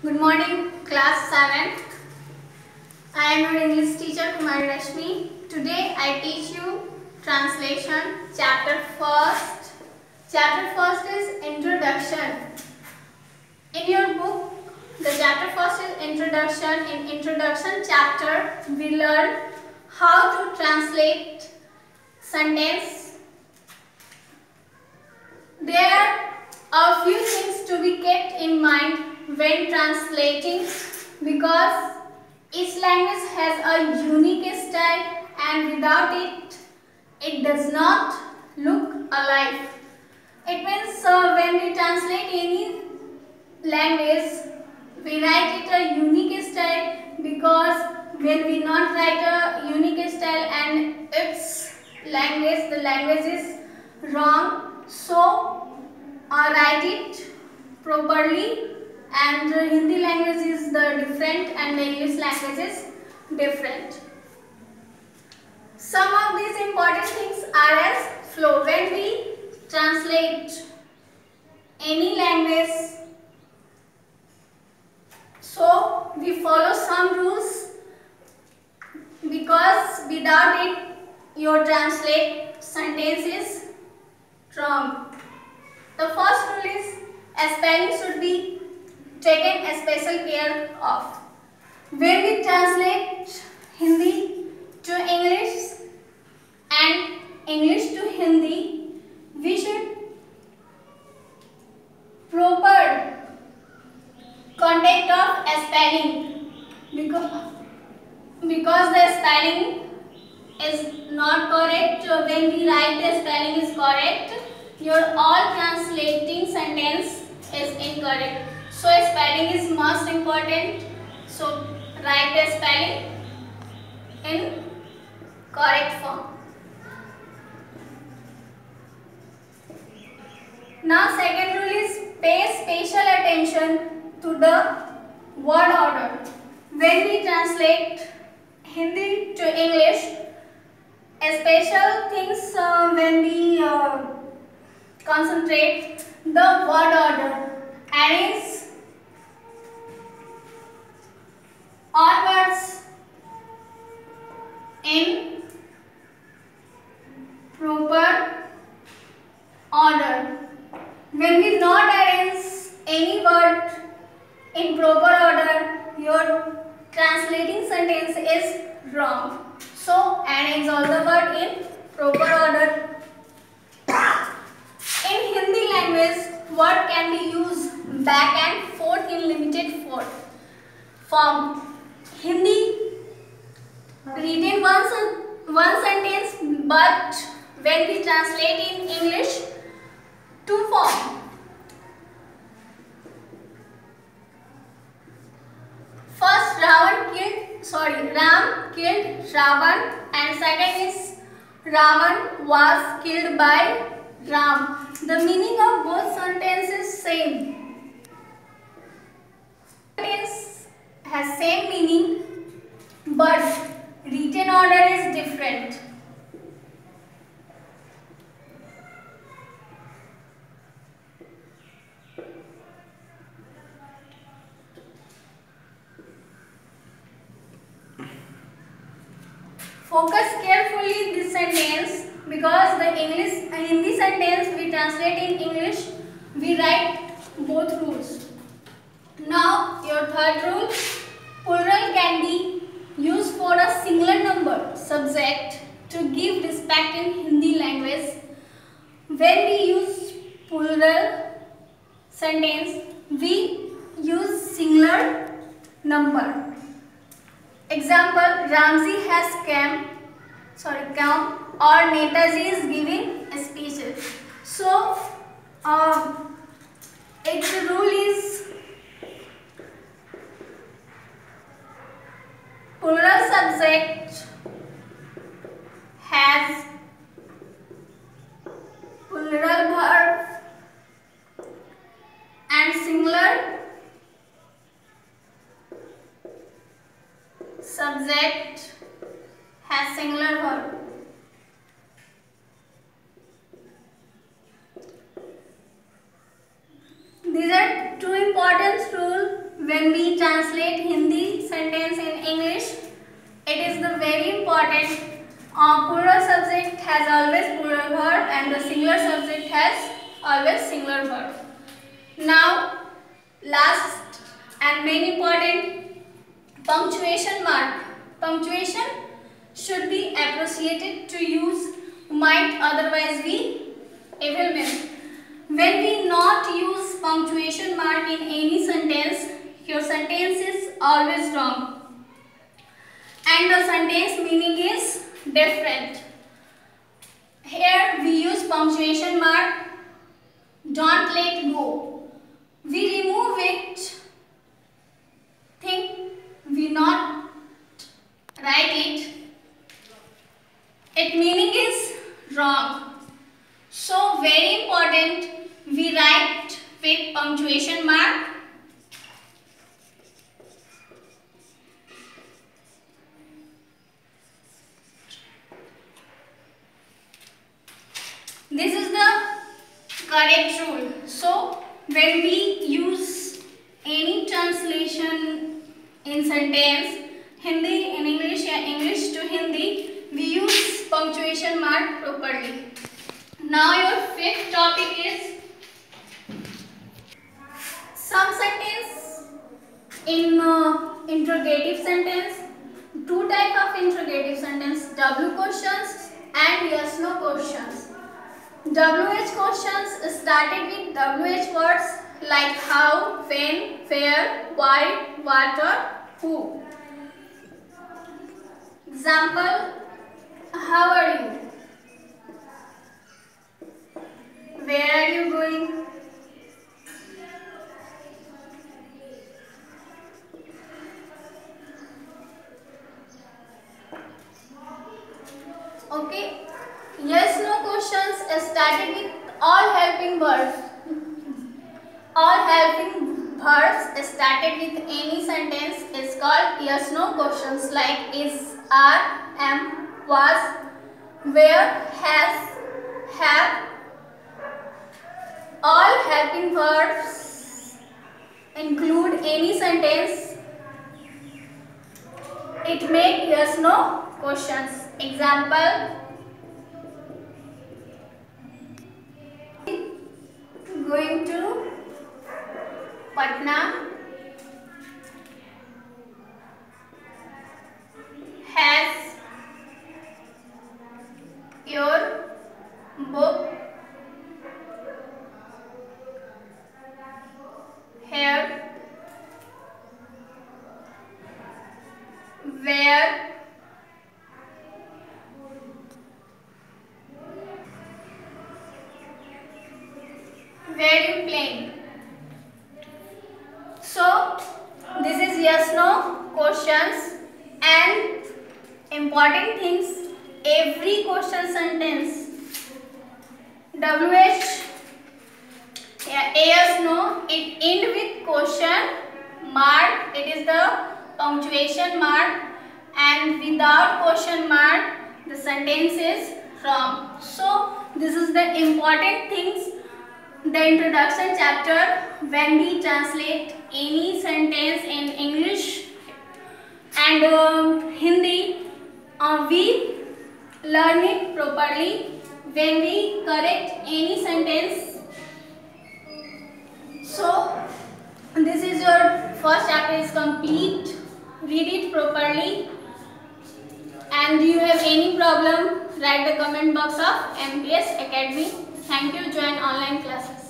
Good morning, class 7th. I am your English teacher Kumari Rashmi. Today I teach you translation chapter first. Chapter first is introduction. In your book, the chapter first is introduction. In introduction chapter, we learn how to translate sentence. There are a few things to be kept in mind when translating because each language has a unique style and without it, it does not look alike. It means when we translate any language, we write it a unique style because when we not write a unique style and its language, the language is wrong. So write it properly, and Hindi language is the different and the English language is different. Some of these important things are as flow. When we translate any language, so we follow some rules because without it your translate sentence is wrong. The first rule is spelling should be taken a special care of. When we translate Hindi to English and English to Hindi, we should proper contact of spelling because the spelling is not correct. When we write the spelling is correct, your all translating sentence is incorrect. So spelling is most important. So write the spelling in correct form. Now second rule is pay special attention to the word order. When we translate Hindi to English, special things when we concentrate the word order. Arrange all words in proper order. When we not arrange any word in proper order, your translating sentence is wrong. So arrange all the word in proper order. In Hindi language, word can be used back and forth in limited form. Hindi written one sentence, but when we translate in English, two form. First, Ram killed Ravan, and second is Ravan was killed by Ram. The meaning of both sentences is same. Sentence has same meaning, but written order is different. Focus carefully this sentence because the Hindi sentence we translate in English, we write both rules. Now your third rule, plural can be used for a singular number subject to give respect in Hindi language. When we use plural sentence, we use singular number. Example, Ramji has come or Netaji is giving speeches. So, its rule is plural subject has plural verb and singular subject has singular verb. These are two important rules when we very important. Plural subject has always plural verb and the singular subject has always singular verb. Now, last and main important, punctuation mark. Punctuation should be appreciated to use, might otherwise be evil mean. When we not use punctuation mark in any sentence, your sentence is always wrong and the sentence meaning is different. Here we use punctuation mark, don't let go. We remove it, think we not write it, its meaning is wrong. So very important, we write with punctuation mark. This is the correct rule. So when we use any translation in sentence, Hindi in English or English to Hindi, we use punctuation mark properly. Now your fifth topic is some sentence in interrogative sentence. Two type of interrogative sentence, W questions and yes no questions. WH questions started with WH words like how, when, where, why, what or who. Example, how are you? Where are you going? Okay. Yes no questions started with all helping verbs. All helping verbs started with any sentence is called yes no questions like is, are, am, was, where, has, have. All helping verbs include any sentence. It makes yes no questions. Example, going to Patna, has your book here, where, you playing? So this is yes no questions and important things, every question sentence WH yes no it end with question mark, it is the punctuation mark, and without question mark the sentence is wrong. So this is the important things, the introduction chapter. When we translate any sentence in English and Hindi, we learn it properly. When we correct any sentence, so this is your first chapter is complete. Read it properly. And do you have any problem? Write the comment box of MPS Academy. Thank you. Join online classes.